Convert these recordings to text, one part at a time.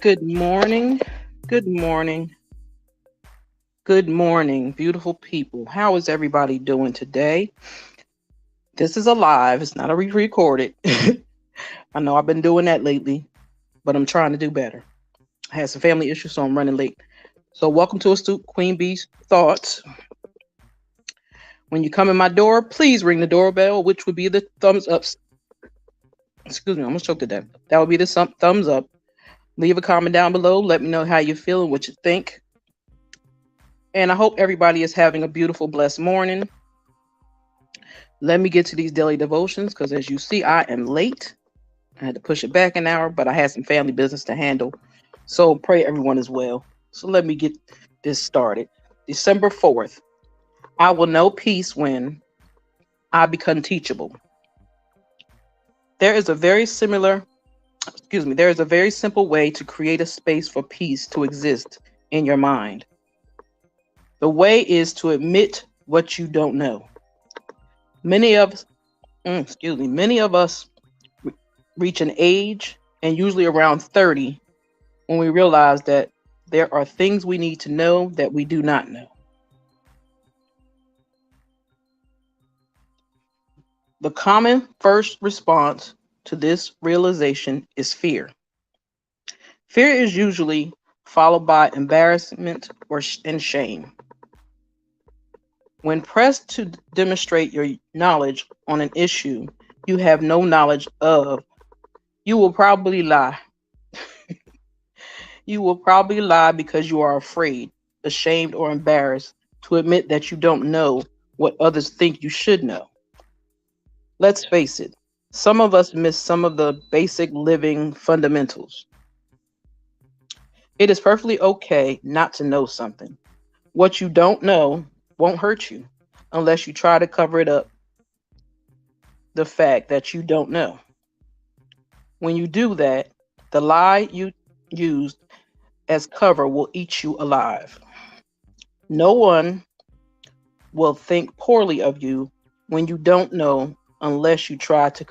Good morning. Good morning. Good morning, beautiful people. How is everybody doing today? This is a live, it's not a re-recorded. I know I've been doing that lately, but I'm trying to do better. I had some family issues, so I'm running late. So, welcome to Astute Queen Bee's Thoughts. When you come in my door, please ring the doorbell, which would be the thumbs up. Excuse me, I almost choked to death. That would be the thumbs up. Leave a comment down below. Let me know how you feel and what you think. And I hope everybody is having a beautiful, blessed morning. Let me get to these daily devotions because, as you see, I am late. I had to push it back an hour, but I had some family business to handle. So pray everyone is well. So let me get this started. December 4th. I will know peace when I become teachable. There is a very simple way to create a space for peace to exist in your mind. The way is to admit what you don't know. Many of us reach an age, and usually around 30, when we realize that there are things we need to know that we do not know. The common first response to this realization is fear. Fear is usually followed by embarrassment and shame. When pressed to demonstrate your knowledge on an issue you have no knowledge of, you will probably lie. You will probably lie because you are afraid, ashamed, or embarrassed to admit that you don't know what others think you should know. Let's face it, some of us miss some of the basic living fundamentals. It is perfectly okay not to know something. What you don't know won't hurt you unless you try to cover it up, the fact that you don't know. When you do that, the lie you used as cover will eat you alive. No one will think poorly of you when you don't know unless you try to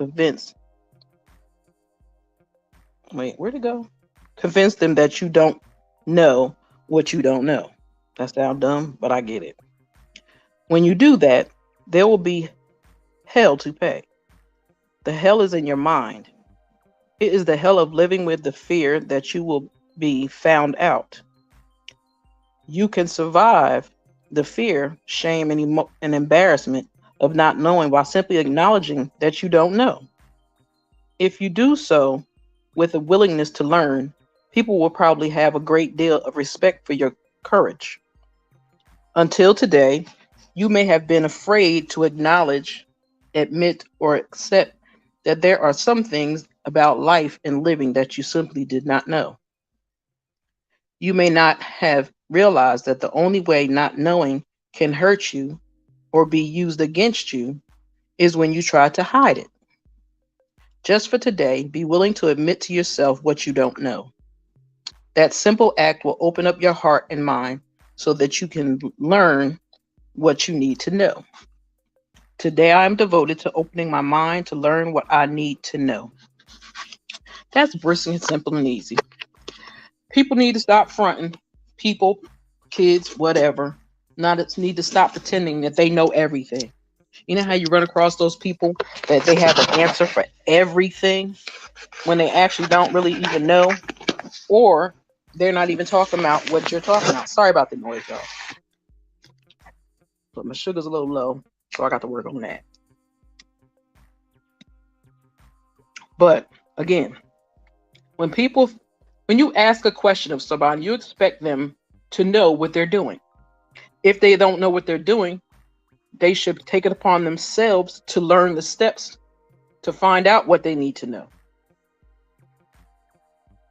where'd it go? Convince them that you don't know what you don't know. That sounds dumb, but I get it. When you do that, there will be hell to pay. The hell is in your mind. It is the hell of living with the fear that you will be found out. You can survive the fear, shame, and embarrassment of not knowing by simply acknowledging that you don't know. If you do so with a willingness to learn, people will probably have a great deal of respect for your courage. Until today, you may have been afraid to acknowledge, admit, or accept that there are some things about life and living that you simply did not know. You may not have realized that the only way not knowing can hurt you or be used against you is when you try to hide it. Just for today, be willing to admit to yourself what you don't know. That simple act will open up your heart and mind so that you can learn what you need to know. Today, I am devoted to opening my mind to learn what I need to know. That's brisk and simple and easy. People need to stop fronting. People, kids, whatever. Not need to stop pretending that they know everything. You know how you run across those people that they have an answer for everything when they actually don't really even know, or they're not even talking about what you're talking about. Sorry about the noise, y'all. But my sugar's a little low, so I got to work on that. But again, when you ask a question of somebody, you expect them to know what they're doing. If they don't know what they're doing, they should take it upon themselves to learn the steps to find out what they need to know.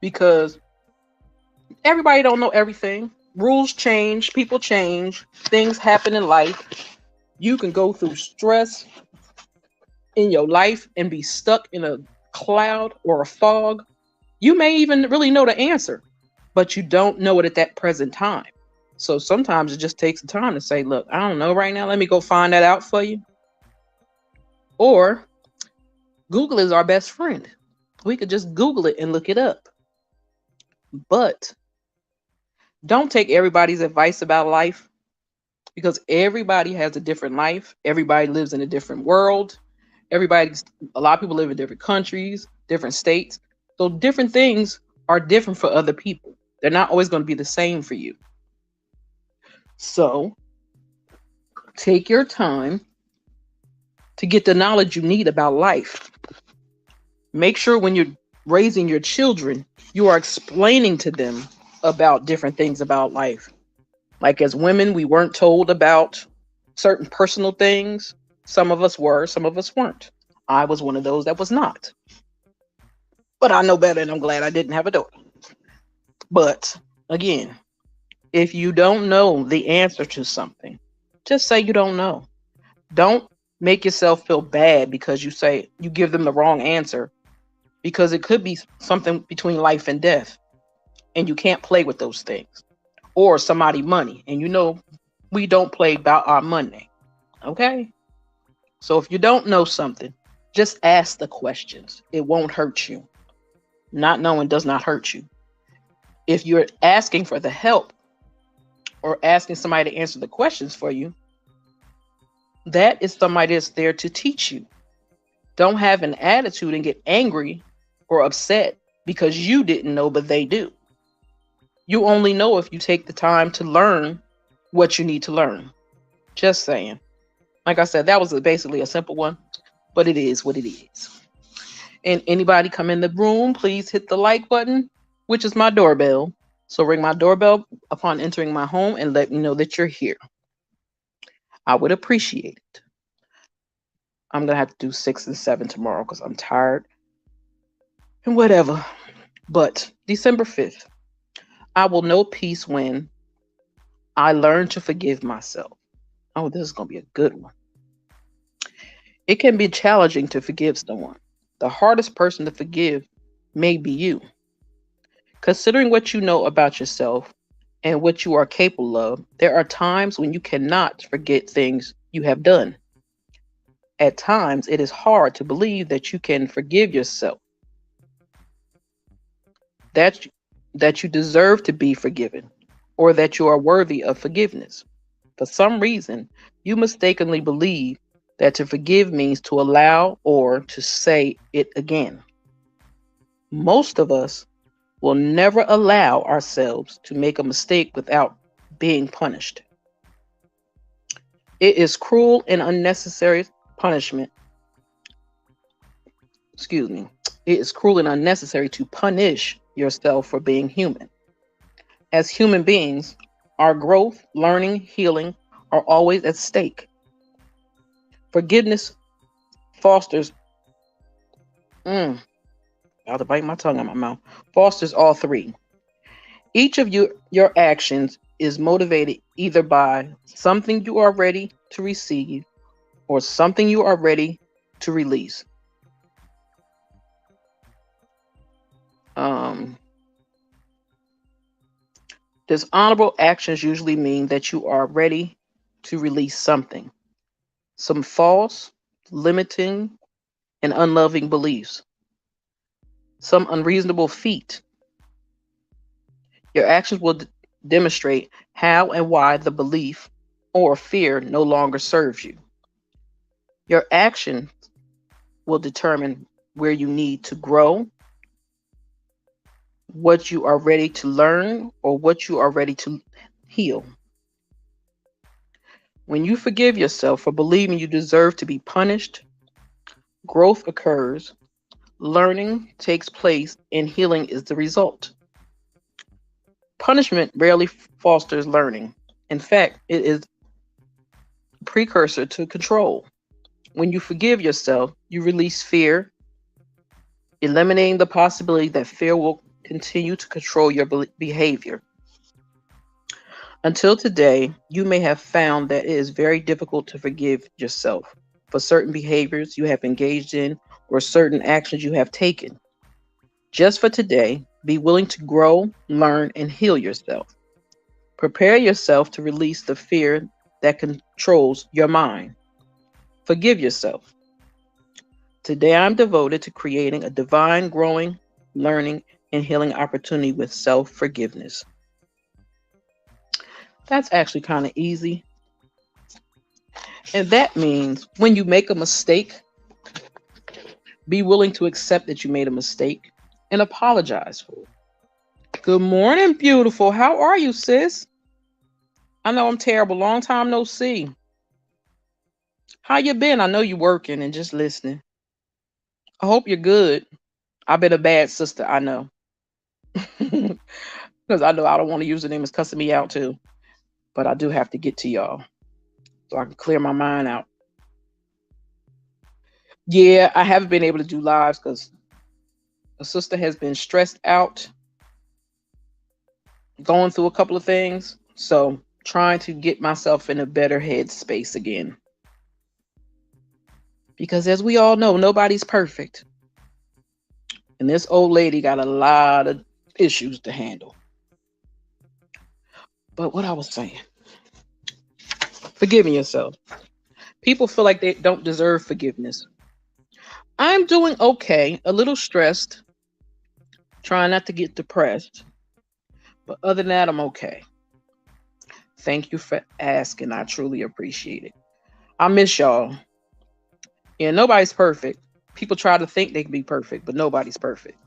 Because everybody don't know everything. Rules change, people change, things happen in life. You can go through stress in your life and be stuck in a cloud or a fog. You may even really know the answer, but you don't know it at that present time. So sometimes it just takes time to say, look, I don't know right now. Let me go find that out for you. Or Google is our best friend. We could just Google it and look it up. But don't take everybody's advice about life because everybody has a different life. Everybody lives in a different world. Everybody's a lot of people live in different countries, different states. So different things are different for other people. They're not always going to be the same for you. So take your time to get the knowledge you need about life. Make sure when you're raising your children, you are explaining to them about different things about life. Like as women, we weren't told about certain personal things. Some of us were, some of us weren't. I was one of those that was not. But I know better and I'm glad I didn't have a daughter. But again, if you don't know the answer to something, just say you don't know. Don't make yourself feel bad because you say you give them the wrong answer because it could be something between life and death and you can't play with those things or somebody money and we don't play about our money. Okay? So if you don't know something, just ask the questions. It won't hurt you. Not knowing does not hurt you. If you're asking for the help or asking somebody to answer the questions for you, that is somebody that's there to teach you. Don't have an attitude and get angry or upset because you didn't know, but they do. You only know if you take the time to learn what you need to learn. Just saying. Like I said, that was basically a simple one, but it is what it is. And anybody come in the room, please hit the like button, which is my doorbell. So ring my doorbell upon entering my home and let me know that you're here. I would appreciate it. I'm going to have to do 6 and 7 tomorrow because I'm tired and whatever. But December 5th, I will know peace when I learn to forgive myself. Oh, this is going to be a good one. It can be challenging to forgive someone. The hardest person to forgive may be you. Considering what you know about yourself and what you are capable of, there are times when you cannot forget things you have done. At times, it is hard to believe that you can forgive yourself, that you deserve to be forgiven, or that you are worthy of forgiveness. For some reason, you mistakenly believe that to forgive means to allow or to say it again. Most of us will never allow ourselves to make a mistake without being punished. It is cruel and unnecessary punishment. Excuse me. It is cruel and unnecessary to punish yourself for being human. As human beings, our growth, learning, healing are always at stake. Forgiveness fosters, about to bite my tongue in my mouth, fosters all three. Each of your actions is motivated either by something you are ready to receive or something you are ready to release. Dishonorable actions usually mean that you are ready to release something, some false, limiting, and unloving beliefs, some unreasonable feat. Your actions will demonstrate how and why the belief or fear no longer serves you. Your action will determine where you need to grow, what you are ready to learn, or what you are ready to heal. When you forgive yourself for believing you deserve to be punished, growth occurs, learning takes place, and healing is the result. Punishment rarely fosters learning. In fact, it is a precursor to control. When you forgive yourself, you release fear, eliminating the possibility that fear will continue to control your behavior. Until today, you may have found that it is very difficult to forgive yourself for certain behaviors you have engaged in or certain actions you have taken. Just for today, be willing to grow, learn, and heal yourself. Prepare yourself to release the fear that controls your mind. Forgive yourself. Today, I'm devoted to creating a divine, growing, learning, and healing opportunity with self-forgiveness. That's actually kind of easy. And that means when you make a mistake, be willing to accept that you made a mistake and apologize for it. Good morning, beautiful. How are you, sis? I know I'm terrible. Long time no see. How you been? I know you working and just listening. I hope you're good. I've been a bad sister, I know. Because I know I don't want to use the name as cussing me out too. But I do have to get to y'all so I can clear my mind out. Yeah, I haven't been able to do lives because a sister has been stressed out, going through a couple of things. So trying to get myself in a better headspace again. Because as we all know, nobody's perfect. And this old lady got a lot of issues to handle. But what I was saying, forgiving yourself. People feel like they don't deserve forgiveness. I'm doing okay, a little stressed, trying not to get depressed. But other than that, I'm okay. Thank you for asking. I truly appreciate it. I miss y'all. Yeah, nobody's perfect. People try to think they can be perfect, but nobody's perfect.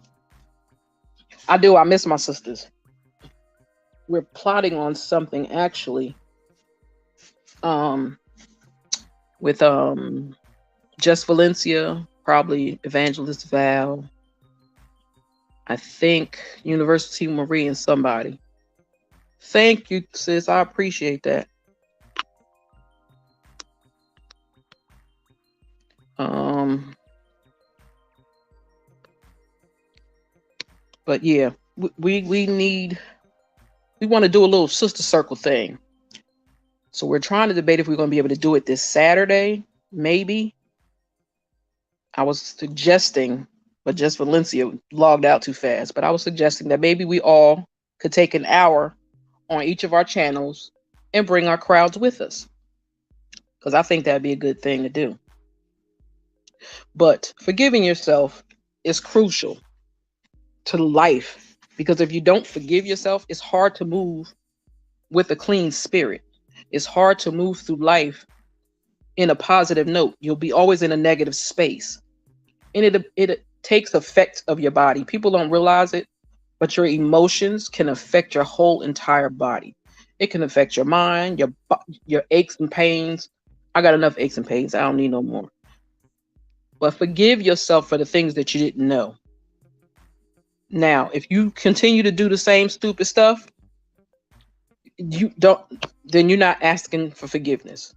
I do. I miss my sisters. We're plotting on something actually. Um, with Jess Valencia, probably Evangelist Val. I think University Marie and somebody. Thank you, sis. I appreciate that. But yeah, we want to do a little sister circle thing. So we're trying to debate if we're going to be able to do it this Saturday, maybe. I was suggesting, but just Valencia logged out too fast. But I was suggesting that maybe we all could take an hour on each of our channels and bring our crowds with us. Because I think that'd be a good thing to do. But forgiving yourself is crucial to life. Because if you don't forgive yourself, it's hard to move with a clean spirit. It's hard to move through life in a positive note. You'll be always in a negative space. And it takes effect of your body. People don't realize it, but your emotions can affect your whole entire body. It can affect your mind, your aches and pains. I got enough aches and pains. I don't need no more. But forgive yourself for the things that you didn't know. Now, if you continue to do the same stupid stuff, then you're not asking for forgiveness.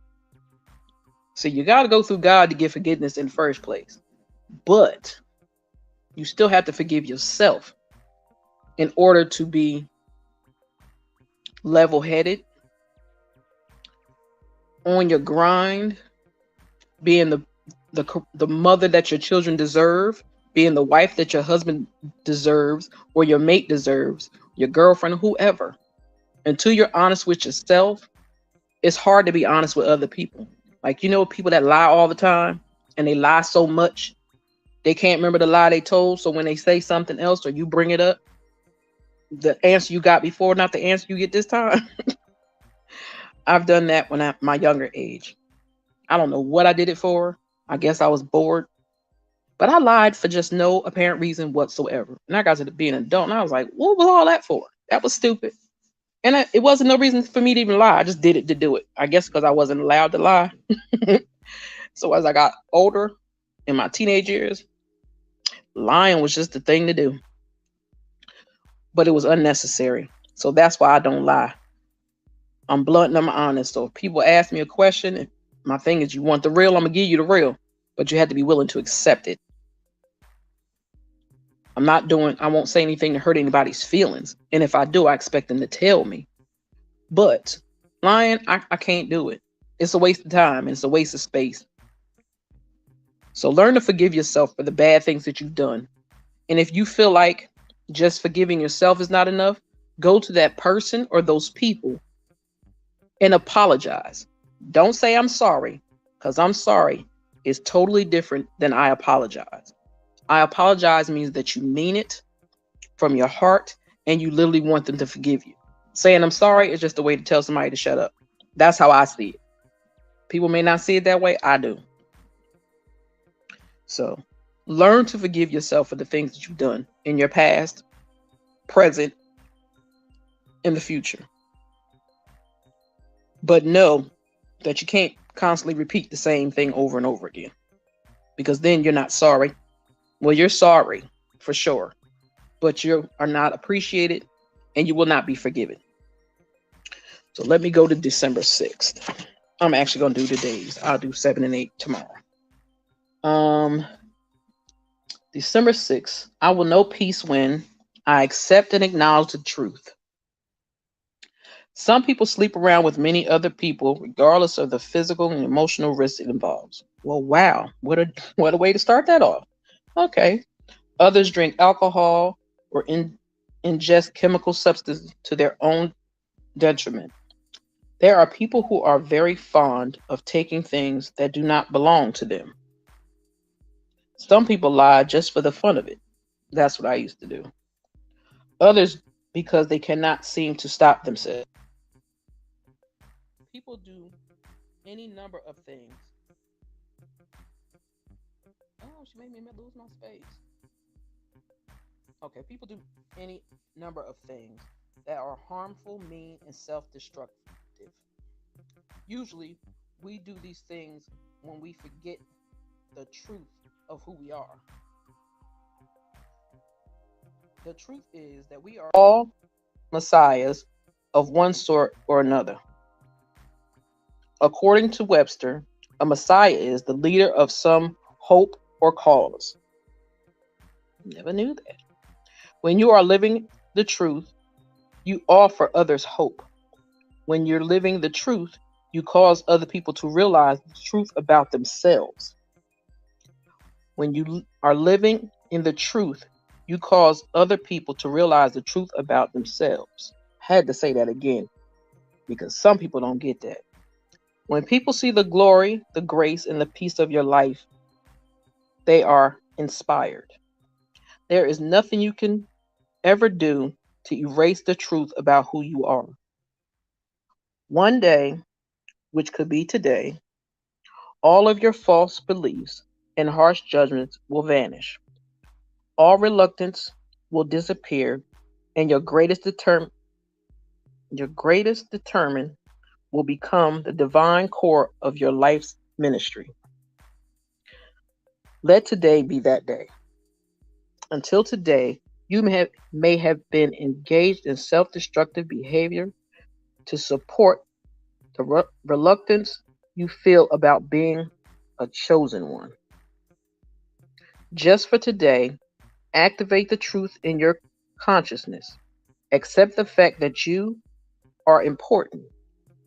So you got to go through God to get forgiveness in the first place. But you still have to forgive yourself in order to be level-headed, on your grind, being the mother that your children deserve, being the wife that your husband deserves, or your mate deserves, your girlfriend, whoever. Until you're honest with yourself, it's hard to be honest with other people. Like, people that lie all the time, and they lie so much, they can't remember the lie they told. So when they say something else or you bring it up, the answer you got before, not the answer you get this time. I've done that when my younger age. I don't know what I did it for. I guess I was bored. But I lied for just no apparent reason whatsoever. And I got to be an adult, and I was like, what was all that for? That was stupid. And it wasn't no reason for me to even lie. I just did it to do it. I guess because I wasn't allowed to lie. So as I got older, in my teenage years, lying was just the thing to do. But it was unnecessary. So that's why I don't lie. I'm blunt and I'm honest. So if people ask me a question, my thing is, you want the real, I'm going to give you the real. But you have to be willing to accept it. I won't say anything to hurt anybody's feelings. And if I do, I expect them to tell me. But lying, I can't do it. It's a waste of time. It's a waste of space. So learn to forgive yourself for the bad things that you've done. And if you feel like just forgiving yourself is not enough, go to that person or those people and apologize. Don't say I'm sorry, because I'm sorry is totally different than I apologize. I apologize means that you mean it. from your heart and you literally want them to forgive you. Saying I'm sorry is just a way to tell somebody to shut up. That's how I see it. People may not see it that way. I do. So learn to forgive yourself for the things that you've done in your past, present, in the future. But know that you can't constantly repeat the same thing over and over again, because then you're not sorry. Well, you're sorry for sure, but you are not appreciated and you will not be forgiven. So let me go to December 6th. I'm actually going to do the days. I'll do 7 and 8 tomorrow. December 6th, I will know peace when I accept and acknowledge the truth. Some people sleep around with many other people, regardless of the physical and emotional risk it involves. Well, wow, what a way to start that off. Okay. Others drink alcohol or ingest chemical substances to their own detriment. There are people who are very fond of taking things that do not belong to them. Some people lie just for the fun of it. That's what I used to do. Others because they cannot seem to stop themselves. People do any number of things. Oh, she made me lose my space. Okay, people do any number of things that are harmful, mean, and self-destructive. Usually, we do these things when we forget the truth of who we are. The truth is that we are all messiahs of one sort or another. According to Webster, a messiah is the leader of some hope or cause. Never knew that. When you are living the truth, you offer others hope. When you're living the truth, you cause other people to realize the truth about themselves. When you are living in the truth, you cause other people to realize the truth about themselves. I had to say that again because some people don't get that. When people see the glory, the grace, and the peace of your life, they are inspired. There is nothing you can ever do to erase the truth about who you are. One day, which could be today, all of your false beliefs and harsh judgments will vanish. All reluctance will disappear, and your greatest determined will become the divine core of your life's ministry. Let today be that day. Until today, you may have been engaged in self-destructive behavior to support the reluctance you feel about being a chosen one. Just for today, activate the truth in your consciousness. Accept the fact that you are important.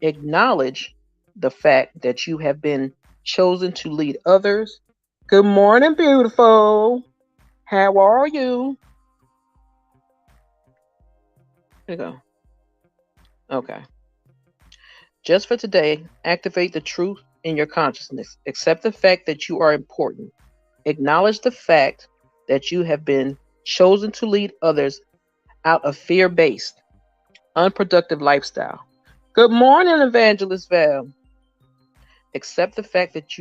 Acknowledge the fact that you have been chosen to lead others. Good morning, beautiful. How are you? Here you go. Okay. Just for today, activate the truth in your consciousness. Accept the fact that you are important. Acknowledge the fact that you have been chosen to lead others out of fear-based, unproductive lifestyle. Good morning, Evangelist Val. Accept the fact that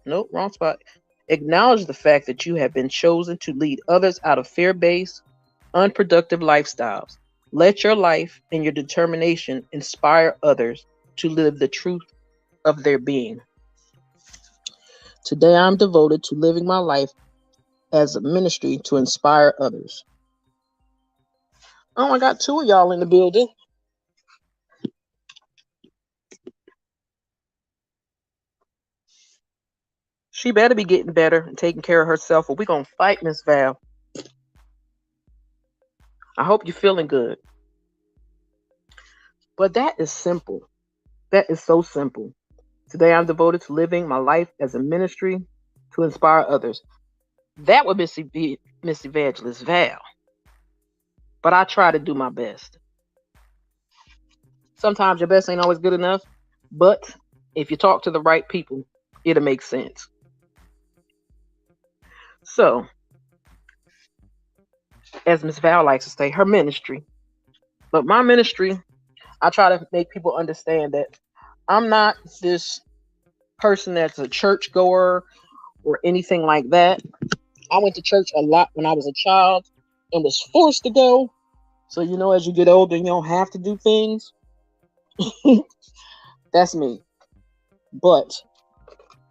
nope, wrong spot. Acknowledge the fact that you have been chosen to lead others out of fear-based, unproductive lifestyles. Let your life and your determination inspire others to live the truth of their being. Today, I'm devoted to living my life as a ministry to inspire others. Oh, I got 2 of y'all in the building. She better be getting better and taking care of herself, or we're going to fight, Miss Val. I hope you're feeling good. But that is simple. That is so simple. Today, I'm devoted to living my life as a ministry to inspire others. That would be Miss Evangelist Val. But I try to do my best. Sometimes your best ain't always good enough, but if you talk to the right people, it'll make sense. So, as Miss Val likes to say, her ministry. But my ministry, I try to make people understand that I'm not this person that's a church goer or anything like that. I went to church a lot when I was a child and was forced to go. So, as you get older, you don't have to do things. That's me. But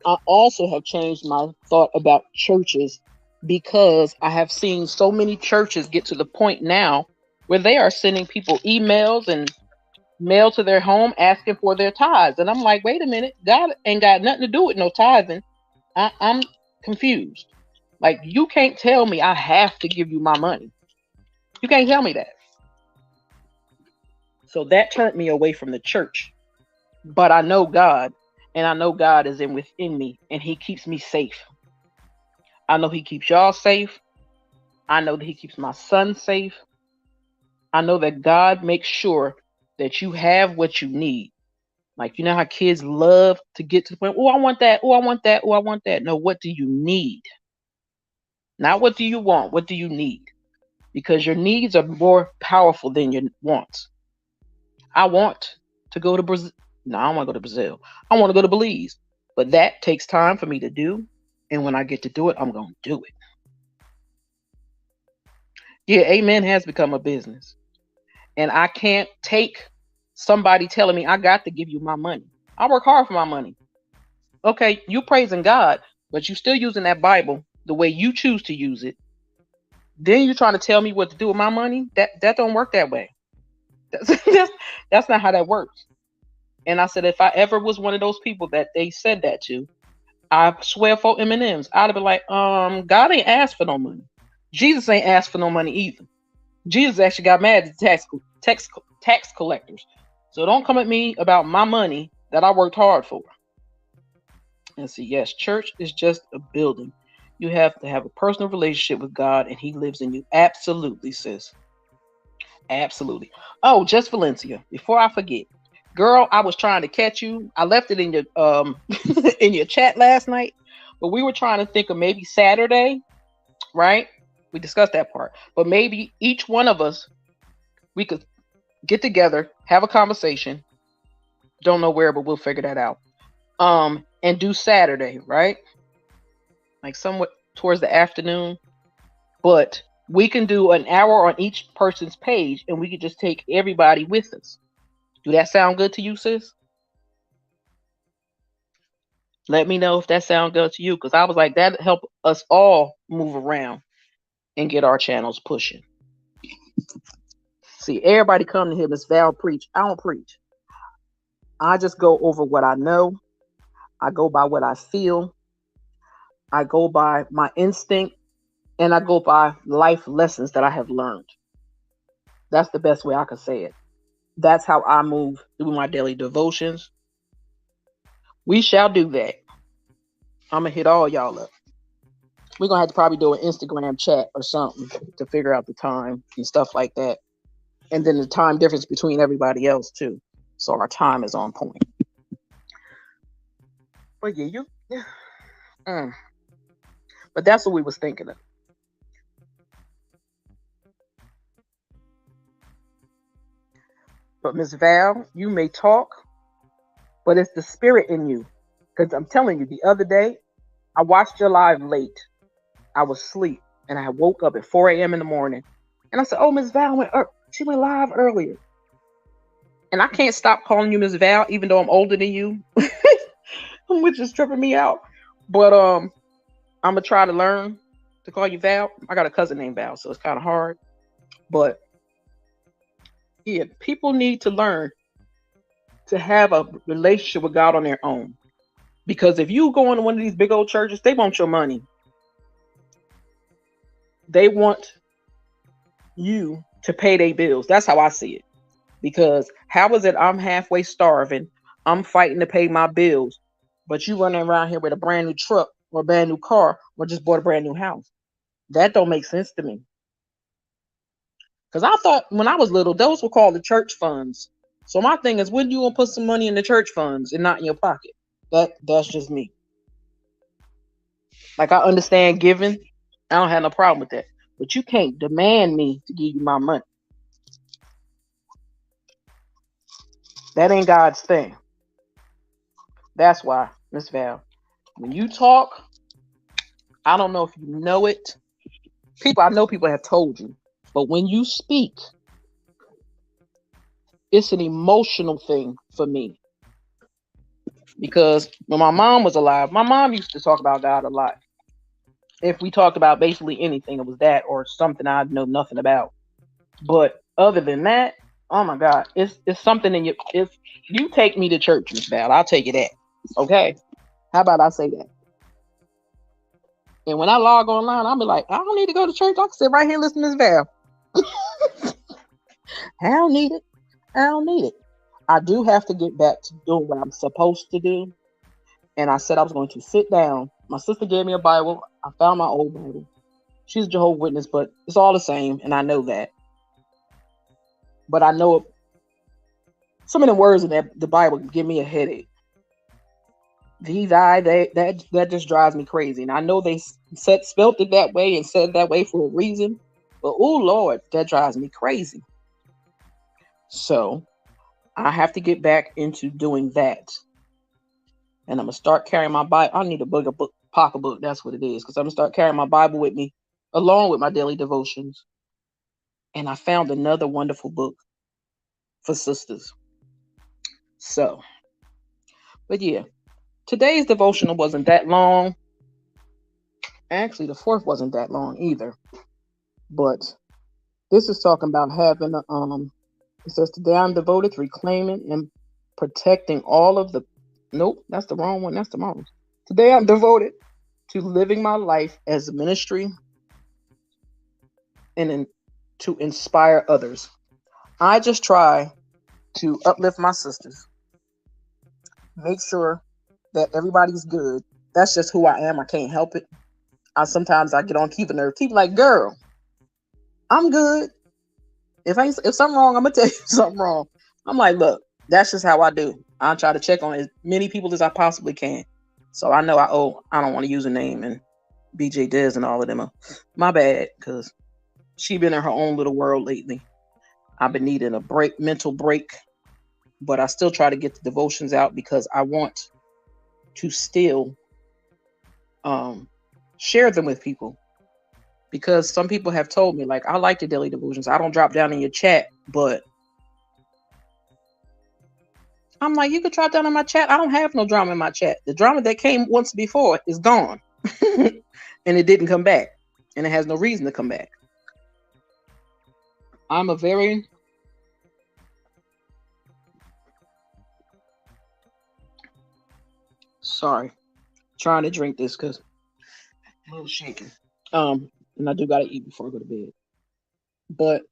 I also have changed my thought about churches because I have seen so many churches get to the point now where they are sending people emails and mail to their home asking for their tithes. And I'm like, wait a minute, God ain't got nothing to do with no tithing. I'm confused. Like, you can't tell me I have to give you my money. You can't tell me that. So that turned me away from the church. But I know God, and I know God is in within me, and He keeps me safe. I know He keeps y'all safe. I know that He keeps my son safe. I know that God makes sure that you have what you need. Like, how kids love to get to the point, oh, I want that, oh, I want that, oh, I want that. No, what do you need? Not what do you want, what do you need? Because your needs are more powerful than your wants. I want to go to Brazil. No, I don't want to go to Brazil. I want to go to Belize. But that takes time for me to do. And when I get to do it, I'm going to do it. Yeah, amen has become a business. And I can't take somebody telling me I got to give you my money. I work hard for my money. Okay, you praising God, but you still using that Bible the way you choose to use it. Then you're trying to tell me what to do with my money? That don't work that way. That's not how that works. And I said, if I ever was one of those people that they said that to, I swear for M&Ms, I'd have been like, God ain't asked for no money. Jesus ain't asked for no money either. Jesus actually got mad at the tax collectors. So don't come at me about my money that I worked hard for. And see, yes, church is just a building. You have to have a personal relationship with God, and He lives in you. Absolutely, sis. Absolutely. Oh, just Valencia. Before I forget, girl, I was trying to catch you. I left it in your in your chat last night, but we were trying to think of maybe Saturday, right? We discussed that part, but maybe each one of us we could get together, have a conversation. Don't know where, but we'll figure that out. And do Saturday, right? Like somewhat towards the afternoon, but we can do an hour on each person's page, and we could just take everybody with us. Do that sound good to you, sis? Let me know if that sounds good to you, because I was like, that help us all move around and get our channels pushing. See, everybody come to hear Miss Val preach. I don't preach. I just go over what I know. I go by what I feel. I go by my instinct, and I go by life lessons that I have learned. That's the best way I could say it. That's how I move through my daily devotions. We shall do that. I'm going to hit all y'all up. We're going to have to probably do an Instagram chat or something to figure out the time and stuff like that. And then the time difference between everybody else, too. So our time is on point. But yeah, But that's what we was thinking of. But Miss Val, you may talk, but it's the spirit in you. Because I'm telling you, the other day, I watched your live late. I was asleep, and I woke up at 4 a.m. in the morning. And I said, oh, Miss Val she went live earlier. And I can't stop calling you Miss Val, even though I'm older than you, which is tripping me out. But I'm going to try to learn to call you Val. I got a cousin named Val, so it's kind of hard. But yeah, people need to learn to have a relationship with God on their own. Because if you go into one of these big old churches, they want your money. They want you to pay their bills. That's how I see it. Because how is it I'm halfway starving? I'm fighting to pay my bills. But you running around here with a brand new truck or a brand new car or just bought a brand new house. That don't make sense to me. Because I thought when I was little, those were called the church funds. So my thing is, when you gonna put some money in the church funds and not in your pocket? That's just me. Like, I understand giving. I don't have no problem with that. but you can't demand me to give you my money. That ain't God's thing. That's why, Miss Val, when you talk, I don't know if you know it. I know people have told you, but when you speak, it's an emotional thing for me. Because when my mom was alive, my mom used to talk about God a lot. If we talked about basically anything, it was that or something I know nothing about. But other than that, oh my God, it's something in you. If you take me to church, Miss Val, I'll take it at. Okay. How about I say that? And when I log online, I'll be like, I don't need to go to church. I can sit right here and listen to Miss Val. I don't need it. I don't need it. I do have to get back to doing what I'm supposed to do. And I said I was going to sit down. My sister gave me a Bible. I found my old Bible. She's a Jehovah's Witness, but it's all the same, and I know that. But I know some of the words in the Bible give me a headache. These I that just drives me crazy. And I know they spelt it that way and said it that way for a reason. But oh Lord, that drives me crazy. So I have to get back into doing that. And I'm gonna start carrying my Bible. I need a book, pocketbook. That's what it is. Because I'm gonna start carrying my Bible with me, along with my daily devotions. And I found another wonderful book for sisters. So, but yeah, today's devotional wasn't that long. Actually, the fourth wasn't that long either. But this is talking about having it says today I'm devoted to reclaiming and protecting all of the nope, that's the wrong one. That's the wrong one. Today I'm devoted to living my life as a ministry and to inspire others. I just try to uplift my sisters, make sure that everybody's good. That's just who I am. I can't help it. Sometimes I get on Keith nerve. Keith like, girl, I'm good. If something wrong, I'm gonna tell you something wrong. I'm like, look, that's just how I do. I try to check on as many people as I possibly can. So I know I don't want to use a name and BJ Dez and all of them. My bad, because she been in her own little world lately. I've been needing a mental break, but I still try to get the devotions out because I want to still share them with people. Because some people have told me, like, I like the daily devotions. I don't drop down in your chat, but I'm like, you could drop down in my chat. I don't have no drama in my chat. The drama that came once before is gone. And it didn't come back. And it has no reason to come back. I'm a very trying to drink this because I'm a little shaking. And I do gotta eat before I go to bed. But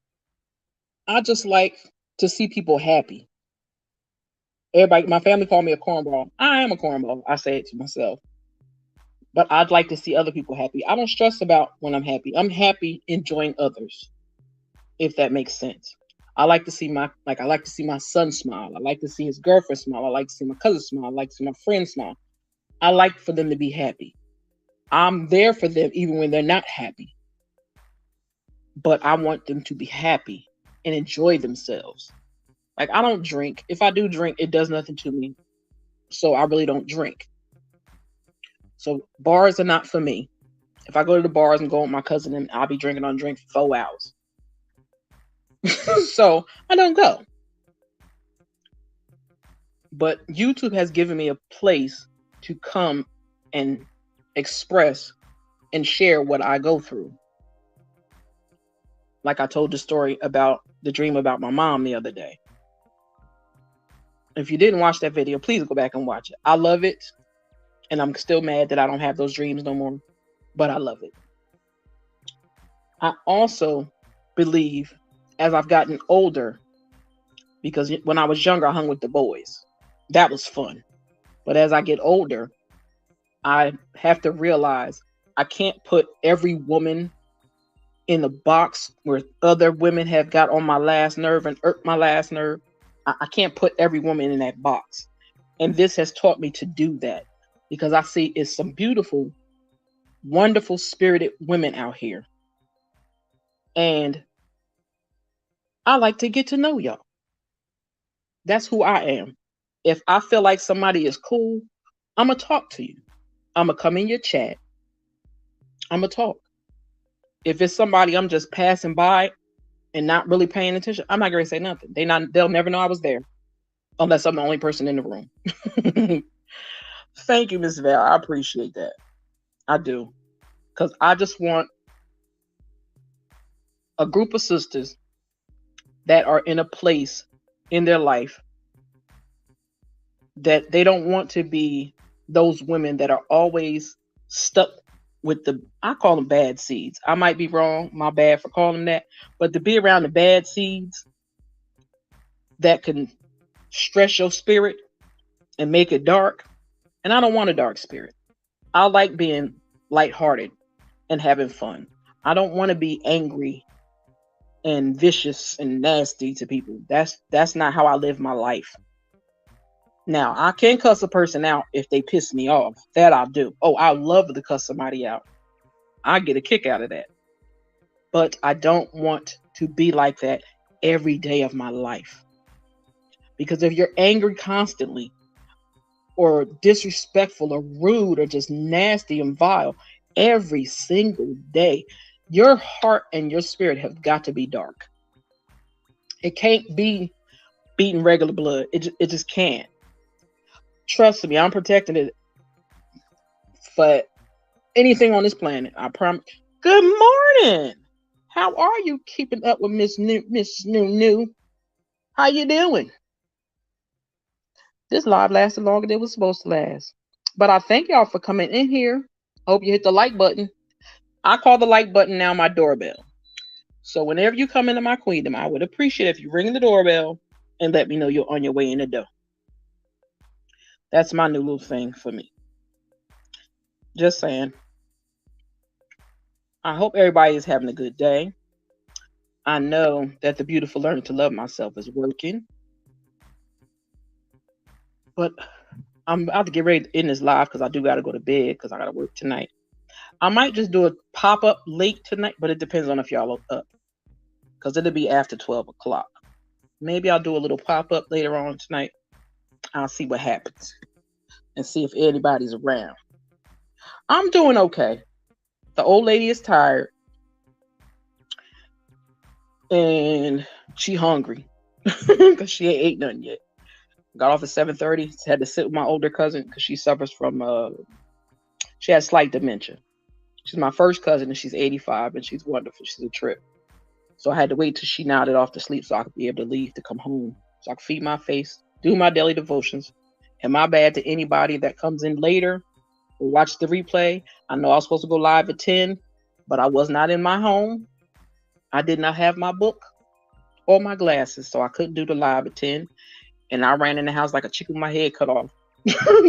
I just like to see people happy. Everybody, my family called me a cornball. I am a cornball. I say it to myself. But I'd like to see other people happy. I don't stress about when I'm happy. I'm happy enjoying others, if that makes sense. I like to see my son smile. I like to see his girlfriend smile. I like to see my cousin smile. I like to see my friend smile. I like for them to be happy. I'm there for them even when they're not happy. But I want them to be happy and enjoy themselves. Like, I don't drink. If I do drink, it does nothing to me. So I really don't drink. So bars are not for me. If I go to the bars and go with my cousin, and I'll be drinking on drink for 4 hours. So I don't go. But YouTube has given me a place to come and express and share what I go through. Like I told the story about the dream about my mom the other day. If you didn't watch that video, please go back and watch it. I love it. And I'm still mad that I don't have those dreams no more. But I love it. I also believe as I've gotten older, because when I was younger, I hung with the boys. That was fun. But as I get older, I have to realize I can't put every woman in the box where other women have got on my last nerve and irked my last nerve. I can't put every woman in that box. And this has taught me to do that because I see it's some beautiful, wonderful, spirited women out here. And I like to get to know y'all. That's who I am. If I feel like somebody is cool, I'm going to talk to you. I'm going to come in your chat. I'm going to talk. If it's somebody I'm just passing by and not really paying attention, I'm not going to say nothing. They'll never know I was there unless I'm the only person in the room. Thank you, Miss Val. I appreciate that. I do. Because I just want a group of sisters that are in a place in their life that they don't want to be those women that are always stuck with I call them bad seeds. I might be wrong, my bad for calling them that, but to be around the bad seeds that can stress your spirit and make it dark. And I don't want a dark spirit. I like being lighthearted and having fun. I don't want to be angry and vicious and nasty to people. That's not how I live my life. Now, I can cuss a person out if they piss me off. That I'll do. Oh, I love to cuss somebody out. I get a kick out of that. But I don't want to be like that every day of my life. Because if you're angry constantly, or disrespectful, or rude, or just nasty and vile every single day, your heart and your spirit have got to be dark. It can't be beating regular blood. It just can't. Trust me, I'm protecting it for anything on this planet. I promise. Good morning. How are you keeping up with Miss New? How you doing? This live lasted longer than it was supposed to last. But I thank y'all for coming in here. Hope you hit the like button. I call the like button now my doorbell. So whenever you come into my queendom, I would appreciate if you ring the doorbell and let me know you're on your way in the door. That's my new little thing for me. Just saying. I hope everybody is having a good day. I know that the beautiful learning to love myself is working. But I'm about to get ready to end this live because I do got to go to bed because I got to work tonight. I might just do a pop-up late tonight, but it depends on if y'all are up. Because it'll be after 12 o'clock. Maybe I'll do a little pop-up later on tonight. I'll see what happens. And see if anybody's around. I'm doing okay. The old lady is tired. And she hungry. Because she ain't ate nothing yet. Got off at 7:30. Had to sit with my older cousin because she suffers from she has slight dementia. She's my first cousin and she's 85 and she's wonderful. She's a trip. So I had to wait till she nodded off to sleep so I could be able to leave to come home. So I could feed my face, do my daily devotions. And my bad to anybody that comes in later or watch the replay. I know I was supposed to go live at 10, but I was not in my home. I did not have my book or my glasses, so I couldn't do the live at 10. And I ran in the house like a chicken with my head cut off.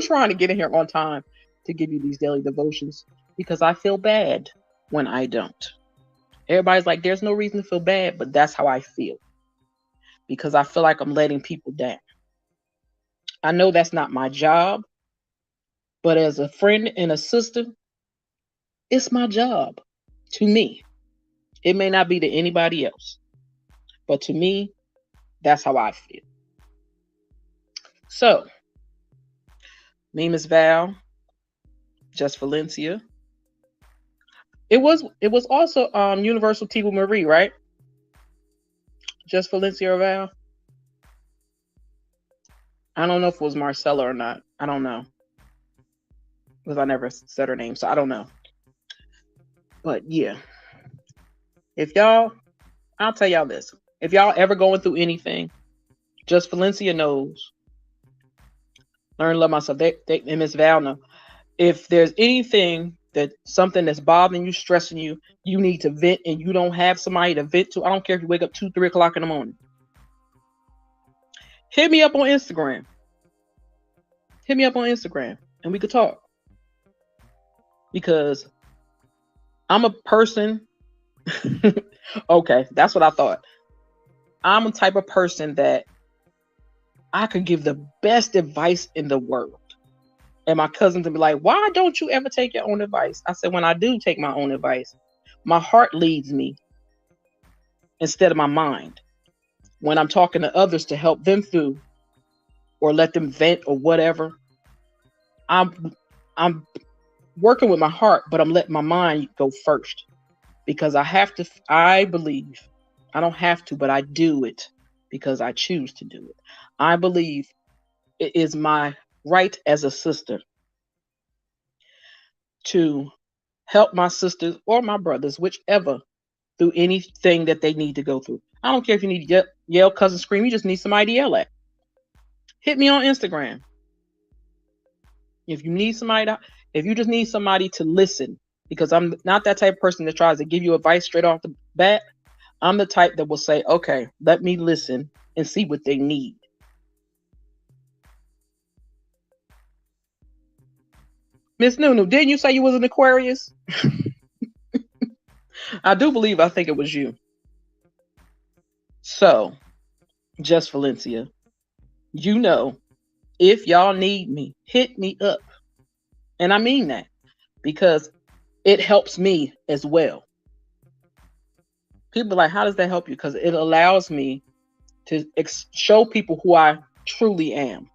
Trying to get in here on time to give you these daily devotions because I feel bad when I don't. Everybody's like, there's no reason to feel bad, but that's how I feel. Because I feel like I'm letting people down. I know that's not my job, but as a friend and a sister, it's my job. To me. It may not be to anybody else, but to me, that's how I feel. So, me, Miss Val, Just Valencia. It was also Universal Teachable Marie, right? Just Valencia or Val? I don't know if it was Marcella or not. I don't know. Because I never said her name, so I don't know. But yeah. I'll tell y'all this. If y'all ever going through anything, Just Valencia knows. Learn to love myself. And Miss Val know. If there's something that's bothering you, stressing you, you need to vent and you don't have somebody to vent to, I don't care if you wake up 2, 3 o'clock in the morning. Hit me up on Instagram. And we could talk. Because I'm a person. Okay, that's what I thought. I'm a type of person that I could give the best advice in the world. And my cousins would be like, why don't you ever take your own advice? I said, when I do take my own advice, my heart leads me instead of my mind. When I'm talking to others to help them through or let them vent or whatever, I'm I'm working with my heart, but I'm letting my mind go first because I believe I don't have to, but I do it because I choose to do it. I believe it is my right as a sister to help my sisters or my brothers, whichever, through anything that they need to go through. I don't care if you need to yell, cuss, and scream. You just need somebody to yell at. Hit me on Instagram. If you need somebody to, if you just need somebody to listen, because I'm not that type of person that tries to give you advice straight off the bat. I'm the type that will say, okay, let me listen and see what they need. Miss Nunu, didn't you say you was an Aquarius? I do believe, I think it was you. So, just Valencia, you know, if y'all need me, hit me up. And I mean that because it helps me as well. People are like, how does that help you? Because it allows me to show people who I truly am.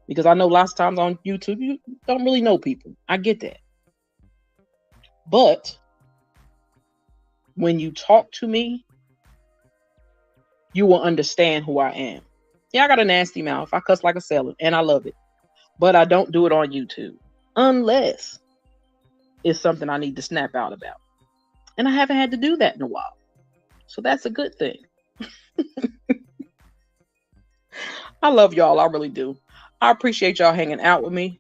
Because I know lots of times on YouTube, you don't really know people. I get that. But when you talk to me, you will understand who I am. Yeah, I got a nasty mouth. I cuss like a sailor, and I love it. But I don't do it on YouTube unless it's something I need to snap out about. And I haven't had to do that in a while. So that's a good thing. I love y'all. I really do. I appreciate y'all hanging out with me.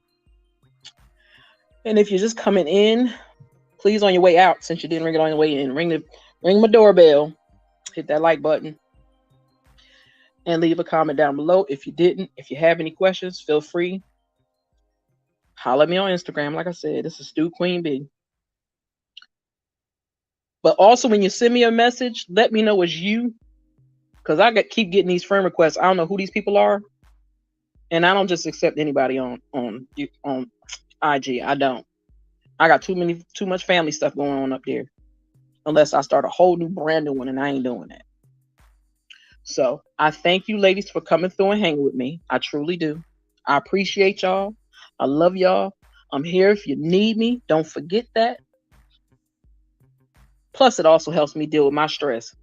And if you're just coming in, please on your way out, since you didn't ring it on your way in, ring my doorbell, hit that like button, and leave a comment down below. If you didn't, if you have any questions, feel free. Holler at me on Instagram. Like I said, this is Stu Queen B. But also, when you send me a message, let me know it's you, because keep getting these friend requests. I don't know who these people are, and I don't just accept anybody on IG. I don't. I got too much family stuff going on up there. Unless I start a whole new brand new one, and I ain't doing that. So I thank you, ladies, for coming through and hanging with me. I truly do. I appreciate y'all. I love y'all. I'm here if you need me. Don't forget that. Plus, it also helps me deal with my stress.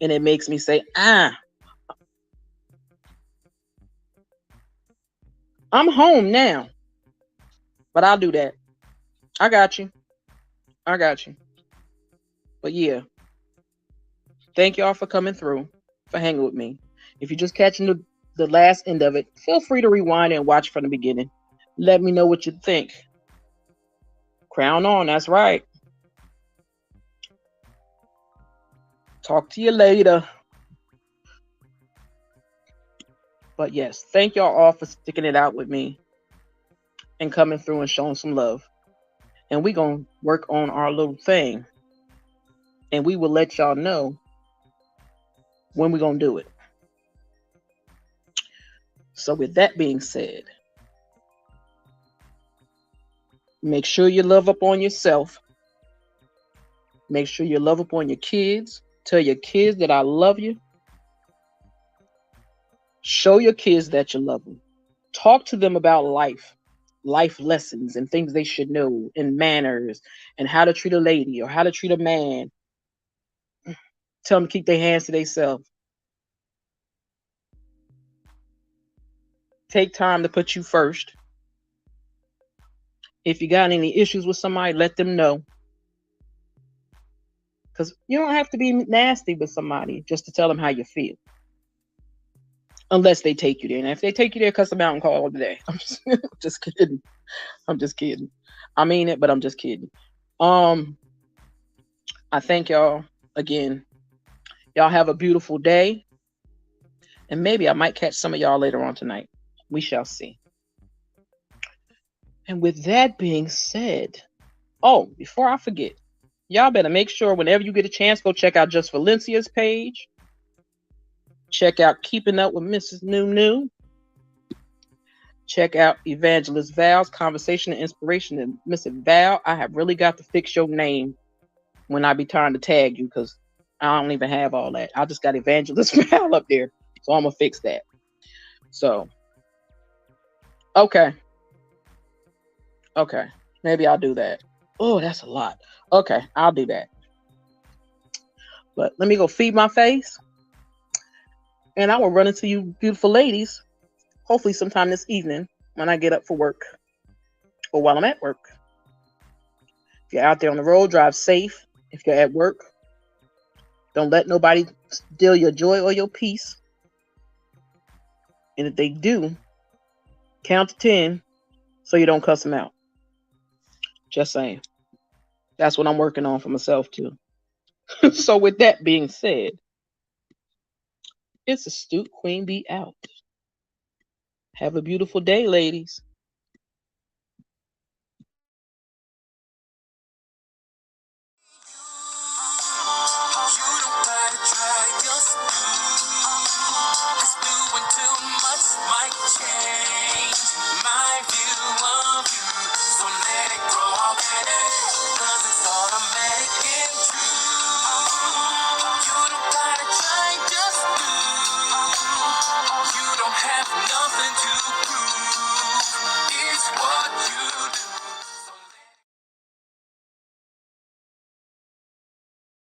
And it makes me say, I'm home now. But I'll do that. I got you. But yeah. Thank y'all for coming through, for hanging with me. If you're just catching the last end of it, feel free to rewind and watch from the beginning. Let me know what you think. Crown on, that's right. Talk to you later. But yes, thank y'all all for sticking it out with me and coming through and showing some love. And we're going to work on our little thing. And we will let y'all know when we're going to do it. So with that being said, make sure you love up on yourself. Make sure you love up on your kids. Tell your kids that I love you. Show your kids that you love them. Talk to them about life lessons and things they should know, and manners, and how to treat a lady or how to treat a man. Tell them to keep their hands to themselves. Take time to put you first. If you got any issues with somebody, let them know. Because you don't have to be nasty with somebody just to tell them how you feel. Unless they take you there. And if they take you there, cuss them out and call it a day. I'm just kidding. I mean it, but I'm just kidding. I thank y'all again. Y'all have a beautiful day. And maybe I might catch some of y'all later on tonight. We shall see. And with that being said, before I forget, y'all better make sure whenever you get a chance, go check out Just Valencia's page. Check out Keeping Up with Mrs. Nunu. Check out Evangelist Val's Conversation and Inspiration. And Mrs. Val, I have really got to fix your name when I be trying to tag you, because I don't even have all that. I just got evangelist Mal up there. So I'm gonna fix that. So okay. Okay. Maybe I'll do that. Oh, that's a lot. Okay, I'll do that. But let me go feed my face, and I will run into you beautiful ladies, hopefully sometime this evening when I get up for work or while I'm at work. If you're out there on the road, drive safe. If you're at work, don't let nobody steal your joy or your peace. And if they do, count to 10 so you don't cuss them out. Just saying. That's what I'm working on for myself too. So with that being said, it's Astute Queen Bee out. Have a beautiful day, ladies.